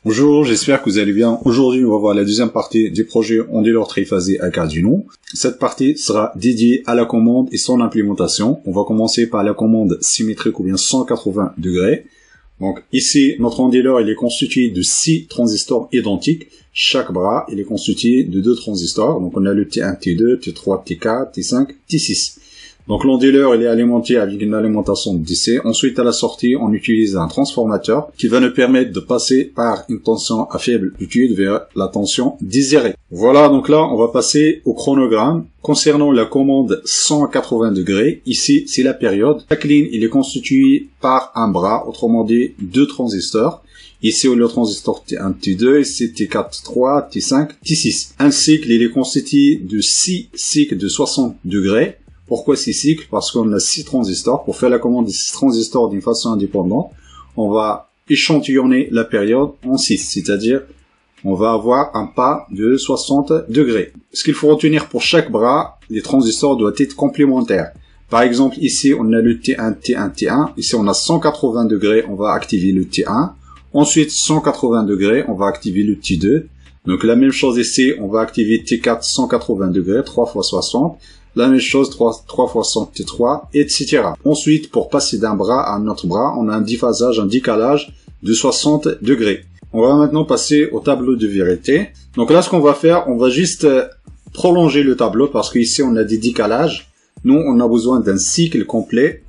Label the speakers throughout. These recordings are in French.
Speaker 1: Bonjour, j'espère que vous allez bien. Aujourd'hui, on va voir la deuxième partie du projet Ondeler triphasé avec Arduino. Cette partie sera dédiée à la commande et son implémentation. On va commencer par la commande symétrique ou bien 180 degrés. Donc ici, notre Ondeler, il est constitué de 6 transistors identiques. Chaque bras, il est constitué de 2 transistors. Donc on a le T1, T2, T3, T4, T5, T6. Donc l'Ondeler, il est alimenté avec une alimentation DC. Ensuite, à la sortie, on utilise un transformateur qui va nous permettre de passer par une tension à faible amplitude vers la tension désirée. Voilà, donc là, on va passer au chronogramme. Concernant la commande 180 degrés, ici, c'est la période. Chaque ligne, il est constitué par un bras, autrement dit, 2 transistors. Ici, le transistor T1, T2, ici T4, T3, T5, T6. Un cycle, il est constitué de 6 cycles de 60 degrés. Pourquoi 6 cycles? Parce qu'on a 6 transistors. Pour faire la commande des 6 transistors d'une façon indépendante, on va échantillonner la période en 6, c'est-à-dire on va avoir un pas de 60 degrés. Ce qu'il faut retenir pour chaque bras, les transistors doivent être complémentaires. Par exemple, ici, on a le T1, T1, T1. Ici, on a 180 degrés, on va activer le T1. Ensuite, 180 degrés, on va activer le T2. Donc, la même chose ici, on va activer T4, 180 degrés, 3 fois 60. La même chose, 3 fois 100 T3, etc. Ensuite, pour passer d'un bras à un autre bras, on a un déphasage, un décalage de 60 degrés. On va maintenant passer au tableau de vérité. Donc là, ce qu'on va faire, on va juste prolonger le tableau parce qu'ici, on a des décalages. Nous, on a besoin d'un cycle complet.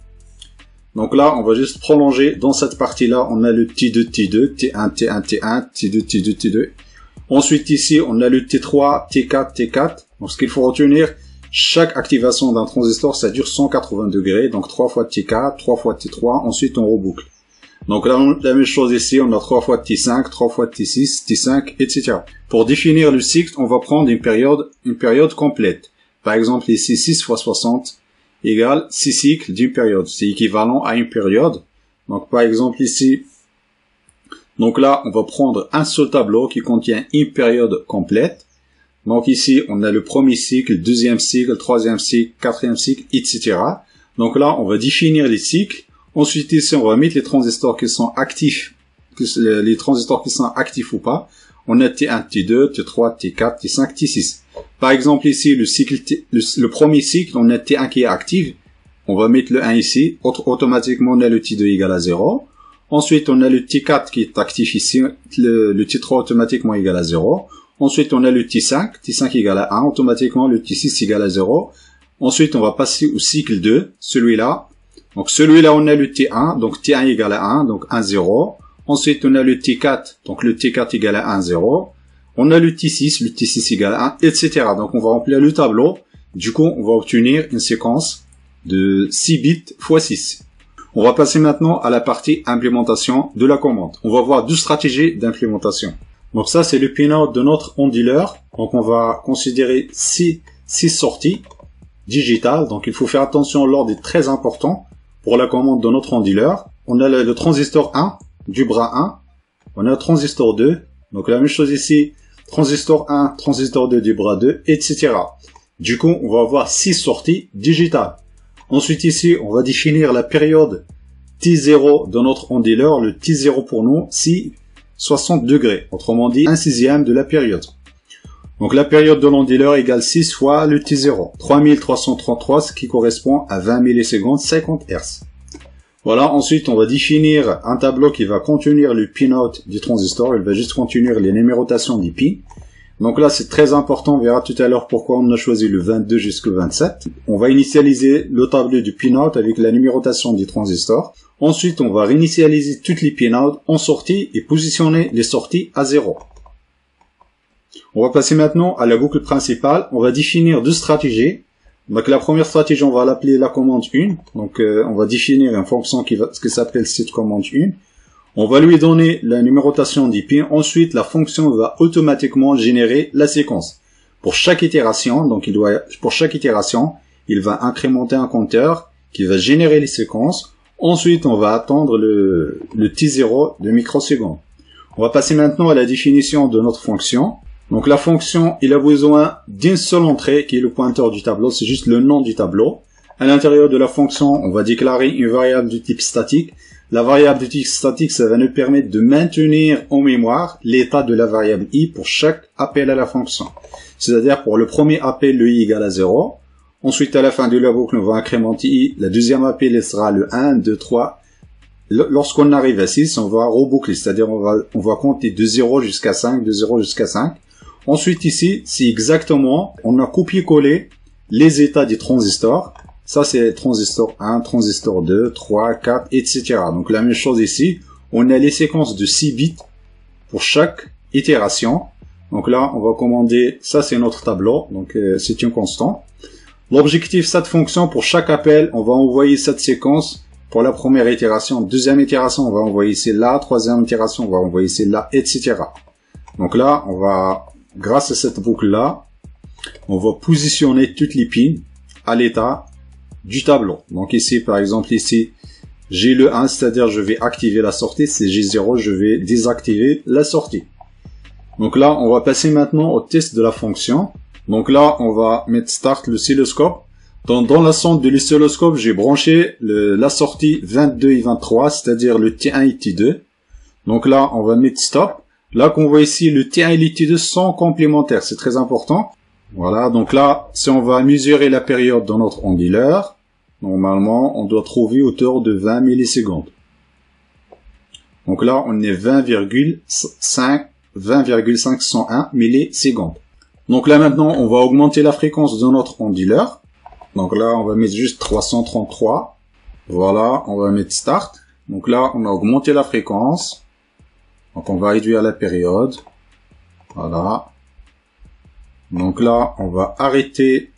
Speaker 1: Donc là, on va juste prolonger. Dans cette partie-là, on a le T2, T2, T1, T1, T1, T2, T2, T2. Ensuite, ici, on a le T3, T4, T4. Donc, ce qu'il faut retenir, chaque activation d'un transistor, ça dure 180 degrés. Donc, 3 fois T4, 3 fois T3. Ensuite, on reboucle. Donc, là, la même chose ici, on a 3 fois T5, 3 fois T6, T5, etc. Pour définir le cycle, on va prendre une période complète. Par exemple, ici, 6 fois 60 égale 6 cycles d'une période. C'est équivalent à une période. Donc, par exemple, ici, donc là, on va prendre un seul tableau qui contient une période complète. Donc ici, on a le premier cycle, deuxième cycle, troisième cycle, quatrième cycle, etc. Donc là, on va définir les cycles. Ensuite, ici, on va mettre les transistors qui sont actifs, les transistors qui sont actifs ou pas. On a T1, T2, T3, T4, T5, T6. Par exemple, ici, le premier cycle, on a T1 qui est actif. On va mettre le 1 ici. Automatiquement, on a le T2 égal à 0. Ensuite, on a le T4 qui est actif ici. Le T3 automatiquement égal à 0. Ensuite, on a le T5, T5 égale à 1, automatiquement le T6 égale à 0. Ensuite, on va passer au cycle 2, celui-là. Donc, celui-là, on a le T1, donc T1 égale à 1, donc 1, 0. Ensuite, on a le T4, donc le T4 égale à 1, 0. On a le T6 égale à 1, etc. Donc, on va remplir le tableau. Du coup, on va obtenir une séquence de 6 bits x 6. On va passer maintenant à la partie implémentation de la commande. On va voir 2 stratégies d'implémentation. Donc ça, c'est le pinout de notre Ondeler. Donc on va considérer 6 sorties digitales. Donc il faut faire attention, l'ordre est très important pour la commande de notre Ondeler. On a le transistor 1 du bras 1. On a le transistor 2. Donc la même chose ici, transistor 1, transistor 2 du bras 2, etc. Du coup, on va avoir 6 sorties digitales. Ensuite ici, on va définir la période T0 de notre Ondeler. Le T0 pour nous, c'est 60 degrés, autrement dit 1/6 de la période. Donc la période de l'Ondeler égale 6 fois le T0, 3333, ce qui correspond à 20 millisecondes, 50 Hz. Voilà, ensuite on va définir un tableau qui va contenir le pinout du transistor, il va juste contenir les numérotations des pins. Donc là c'est très important, on verra tout à l'heure pourquoi on a choisi le 22 jusqu'au 27. On va initialiser le tableau du pinout avec la numérotation des transistors. Ensuite, on va réinitialiser toutes les pinouts en sortie et positionner les sorties à 0. On va passer maintenant à la boucle principale. On va définir 2 stratégies. Donc la première stratégie, on va l'appeler la commande 1. Donc on va définir une fonction qui s'appelle cette commande 1. On va lui donner la numérotation des pins. Ensuite, la fonction va automatiquement générer la séquence. Pour chaque itération, il va incrémenter un compteur qui va générer les séquences. Ensuite, on va attendre le T0 de microsecondes. On va passer maintenant à la définition de notre fonction. Donc la fonction, il a besoin d'une seule entrée qui est le pointeur du tableau, c'est juste le nom du tableau. À l'intérieur de la fonction, on va déclarer une variable du type statique. La variable de titre statique, ça va nous permettre de maintenir en mémoire l'état de la variable i pour chaque appel à la fonction. C'est-à-dire pour le premier appel, le i égale à 0. Ensuite, à la fin de la boucle, on va incrémenter i. La deuxième appel sera le 1, 2, 3. Lorsqu'on arrive à 6, on va reboucler. C'est-à-dire on va compter de 0 jusqu'à 5, de 0 jusqu'à 5. Ensuite, ici, c'est exactement, on a copié-collé les états des transistors. Ça, c'est transistor 1, transistor 2, 3, 4, etc. Donc, la même chose ici. On a les séquences de 6 bits pour chaque itération. Donc là, on va commander, ça c'est notre tableau. Donc, c'est une constante. L'objectif, cette fonction, pour chaque appel, on va envoyer cette séquence pour la première itération. Deuxième itération, on va envoyer celle-là. Troisième itération, on va envoyer celle-là, etc. Donc là, on va, grâce à cette boucle-là, on va positionner toutes les pins à l'état du tableau. Donc ici, par exemple, ici, j'ai le 1, c'est-à-dire je vais activer la sortie. C'est j'ai 0, je vais désactiver la sortie. Donc là, on va passer maintenant au test de la fonction. Donc là, on va mettre start l'oscilloscope. Dans la sonde de l'oscilloscope, j'ai branché la sortie 22 et 23, c'est-à-dire le T1 et T2. Donc là, on va mettre stop. Là, qu'on voit ici, le T1 et le T2 sont complémentaires. C'est très important. Voilà, donc là, si on va mesurer la période dans notre onduleur, normalement, on doit trouver autour de 20 millisecondes. Donc là, on est 20,501 millisecondes. Donc là, maintenant, on va augmenter la fréquence de notre onduleur. Donc là, on va mettre juste 333. Voilà, on va mettre start. Donc là, on a augmenté la fréquence. Donc on va réduire la période. Voilà. Donc là, on va arrêter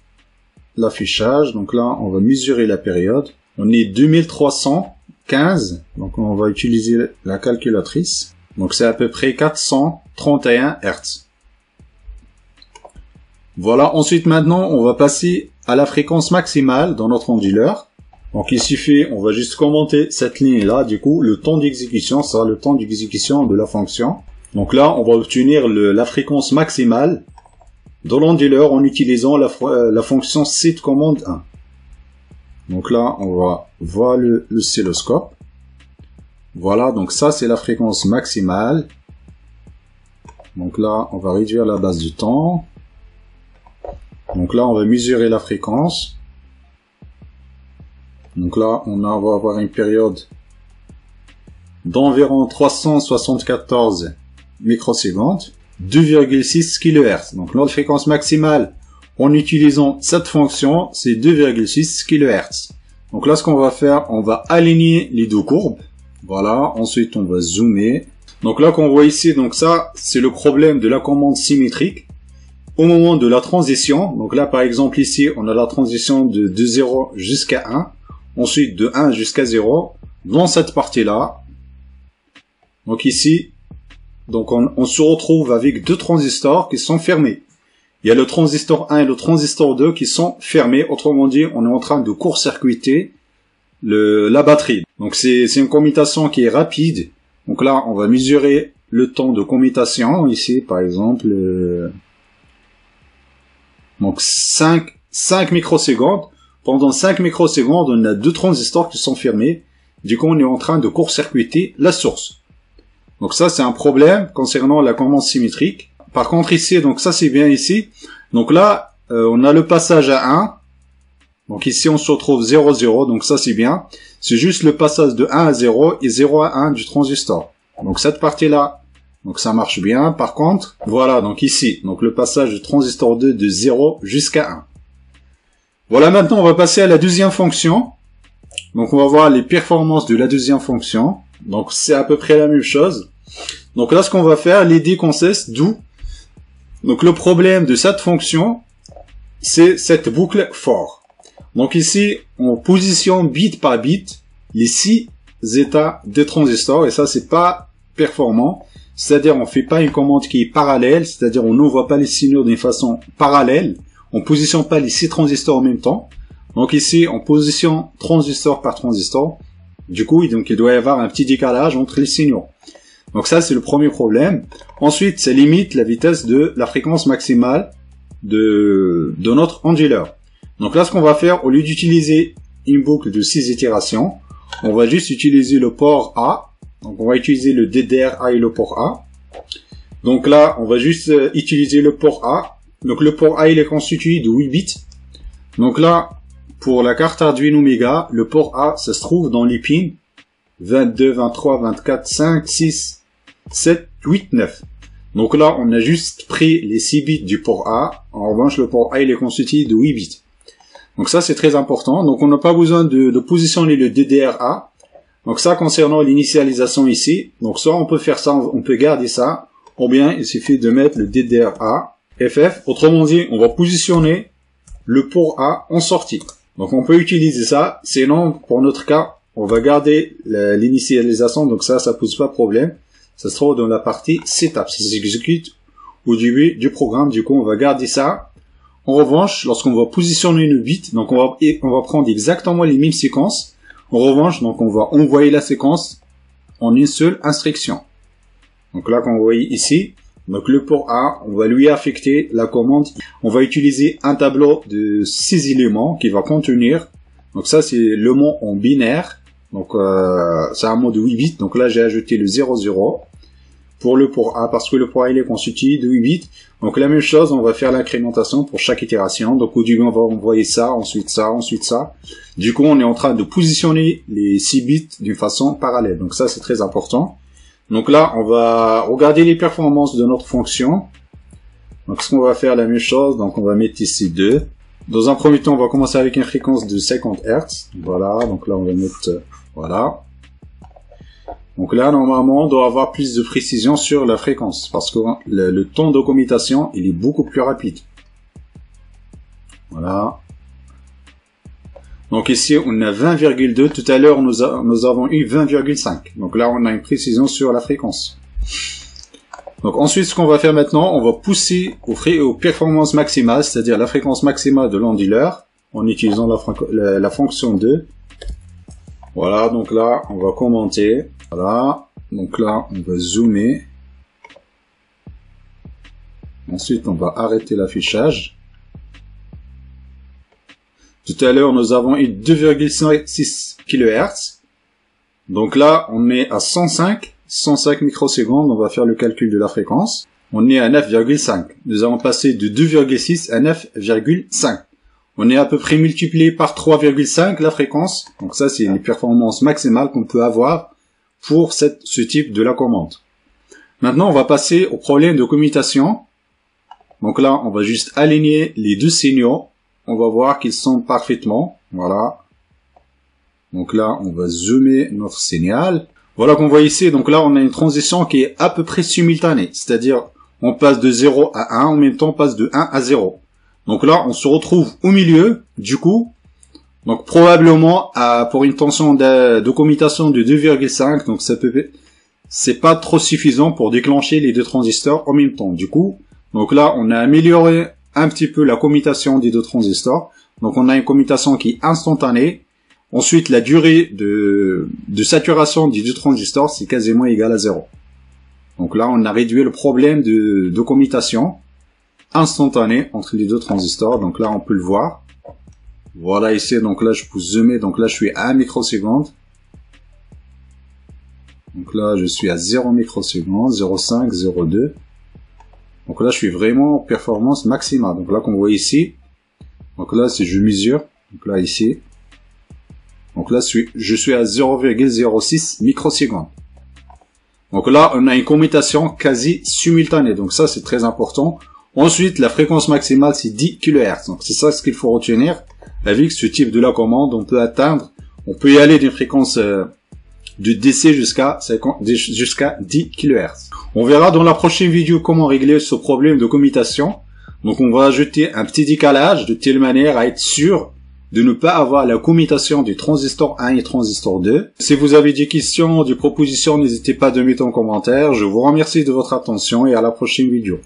Speaker 1: l'affichage. Donc là, on va mesurer la période. On est 2315. Donc on va utiliser la calculatrice. Donc c'est à peu près 431 Hz. Voilà, ensuite maintenant, on va passer à la fréquence maximale dans notre onduleur. Donc il suffit, on va juste commenter cette ligne-là. Du coup, le temps d'exécution sera le temps d'exécution de la fonction. Donc là, on va obtenir la fréquence maximale dans l'onduleur en utilisant la fonction setCommand1. Donc là, on va voir l'oscilloscope. Voilà, donc ça c'est la fréquence maximale. Donc là, on va réduire la base du temps. Donc là, on va mesurer la fréquence. Donc là, on va avoir une période d'environ 374 microsecondes. 2,6 kHz. Donc notre fréquence maximale en utilisant cette fonction, c'est 2,6 kHz. Donc là, ce qu'on va faire, on va aligner les deux courbes. Voilà, ensuite on va zoomer. Donc là, qu'on voit ici, donc ça, c'est le problème de la commande symétrique. Au moment de la transition, donc là par exemple ici, on a la transition de 0 jusqu'à 1. Ensuite de 1 jusqu'à 0. Dans cette partie-là, donc ici, donc on se retrouve avec deux transistors qui sont fermés. Il y a le transistor 1 et le transistor 2 qui sont fermés. Autrement dit, on est en train de court-circuiter la batterie. Donc c'est une commutation qui est rapide. Donc là, on va mesurer le temps de commutation. Ici, par exemple, donc 5 microsecondes. Pendant 5 microsecondes, on a deux transistors qui sont fermés. Du coup, on est en train de court-circuiter la source. Donc ça, c'est un problème concernant la commande symétrique. Par contre, ici, donc ça, c'est bien ici. Donc là, on a le passage à 1. Donc ici, on se retrouve 0, 0. Donc ça, c'est bien. C'est juste le passage de 1 à 0 et 0 à 1 du transistor. Donc cette partie-là, donc ça marche bien. Par contre, voilà, donc ici, donc le passage du transistor 2 de 0 jusqu'à 1. Voilà, maintenant, on va passer à la deuxième fonction. Donc on va voir les performances de la deuxième fonction. Donc c'est à peu près la même chose. Donc là, ce qu'on va faire, l'idée consiste d'où. Donc le problème de cette fonction, c'est cette boucle for. Donc ici, on positionne bit par bit les 6 états des transistors, et ça c'est pas performant. C'est-à-dire on fait pas une commande qui est parallèle, c'est-à-dire on n'envoie pas les signaux d'une façon parallèle. On positionne pas les 6 transistors en même temps. Donc ici, on positionne transistor par transistor. Du coup, donc il doit y avoir un petit décalage entre les signaux. Donc ça, c'est le premier problème. Ensuite, ça limite la vitesse de la fréquence maximale de notre onduleur. Donc là, ce qu'on va faire, au lieu d'utiliser une boucle de 6 itérations, on va juste utiliser le port A. Donc on va utiliser le DDR-A et le port A. Donc là, on va juste utiliser le port A. Donc le port A, il est constitué de 8 bits. Donc là, pour la carte Arduino Mega, le port A, ça se trouve dans les pins 22, 23, 24, 5, 6, 7, 8, 9. Donc là, on a juste pris les 6 bits du port A. En revanche, le port A, il est constitué de 8 bits. Donc ça, c'est très important. Donc on n'a pas besoin de positionner le DDR-A. Donc ça, concernant l'initialisation ici, donc soit on peut faire ça, on peut garder ça, ou bien il suffit de mettre le DDR-A, FF. Autrement dit, on va positionner le port A en sortie. Donc on peut utiliser ça. Sinon, pour notre cas, on va garder l'initialisation. Donc ça pose pas de problème. Ça se trouve dans la partie setup. Ça s'exécute au début du programme. Du coup, on va garder ça. En revanche, lorsqu'on va positionner le bit, donc on va prendre exactement les mêmes séquences. En revanche, donc on va envoyer la séquence en une seule instruction. Donc là, comme vous voyez ici, donc le port A, on va lui affecter la commande. On va utiliser un tableau de 6 éléments qui va contenir. Donc ça, c'est le mot en binaire. Donc c'est un mot de 8 bits. Donc là, j'ai ajouté le 00 pour le port A parce que le port A, il est constitué de 8 bits. Donc la même chose, on va faire l'incrémentation pour chaque itération. Donc au début, on va envoyer ça, ensuite ça, ensuite ça. Du coup, on est en train de positionner les 6 bits d'une façon parallèle. Donc ça, c'est très important. Donc là, on va regarder les performances de notre fonction. Donc ce qu'on va faire, la même chose. Donc on va mettre ici 2. Dans un premier temps, on va commencer avec une fréquence de 50 Hz. Voilà, donc là, on va mettre... voilà. Donc là, normalement, on doit avoir plus de précision sur la fréquence. Parce que le temps de commutation, il est beaucoup plus rapide. Voilà. Donc ici, on a 20,2. Tout à l'heure, nous avons eu 20,5. Donc là, on a une précision sur la fréquence. Donc ensuite, ce qu'on va faire maintenant, on va pousser aux performances maximales, c'est-à-dire la fréquence maximale de l'onduleur, en utilisant la fonction 2. Voilà, donc là, on va commenter. Voilà, donc là, on va zoomer. Ensuite, on va arrêter l'affichage. Tout à l'heure, nous avons eu 2,6 kHz. Donc là, on est à 105 microsecondes. On va faire le calcul de la fréquence. On est à 9,5. Nous avons passé de 2,6 à 9,5. On est à peu près multiplié par 3,5 la fréquence. Donc ça, c'est les performances maximales qu'on peut avoir pour ce type de la commande. Maintenant, on va passer au problème de commutation. Donc là, on va juste aligner les deux signaux. On va voir qu'ils sont parfaitement. Voilà. Donc là, on va zoomer notre signal. Voilà qu'on voit ici. Donc là, on a une transition qui est à peu près simultanée. C'est-à-dire, on passe de 0 à 1, en même temps, on passe de 1 à 0. Donc là, on se retrouve au milieu, du coup. Donc probablement, pour une tension de commutation de 2,5, donc c'est pas trop suffisant pour déclencher les deux transistors en même temps. Du coup, donc là, on a amélioré un petit peu la commutation des deux transistors. Donc on a une commutation qui est instantanée. Ensuite, la durée de saturation des deux transistors, c'est quasiment égal à 0. Donc là, on a réduit le problème de commutation instantanée entre les deux transistors. Donc là, on peut le voir. Voilà ici, donc là, je peux zoomer. Donc là, je suis à 1 microseconde. Donc là, je suis à 0 microseconde, 0,5, 0,2. Donc là, je suis vraiment en performance maximale. Donc là, comme vous voyez ici. Donc là, si je mesure. Donc là, ici. Donc là, je suis à 0,06 microsecondes. Donc là, on a une commutation quasi simultanée. Donc ça, c'est très important. Ensuite, la fréquence maximale, c'est 10 kHz. Donc c'est ça ce qu'il faut retenir. Avec ce type de la commande, on peut y aller d'une fréquence de DC jusqu'à 10 kHz. On verra dans la prochaine vidéo comment régler ce problème de commutation. Donc on va ajouter un petit décalage de telle manière à être sûr de ne pas avoir la commutation du transistor 1 et transistor 2. Si vous avez des questions, des propositions, n'hésitez pas à mettre en commentaire. Je vous remercie de votre attention et à la prochaine vidéo.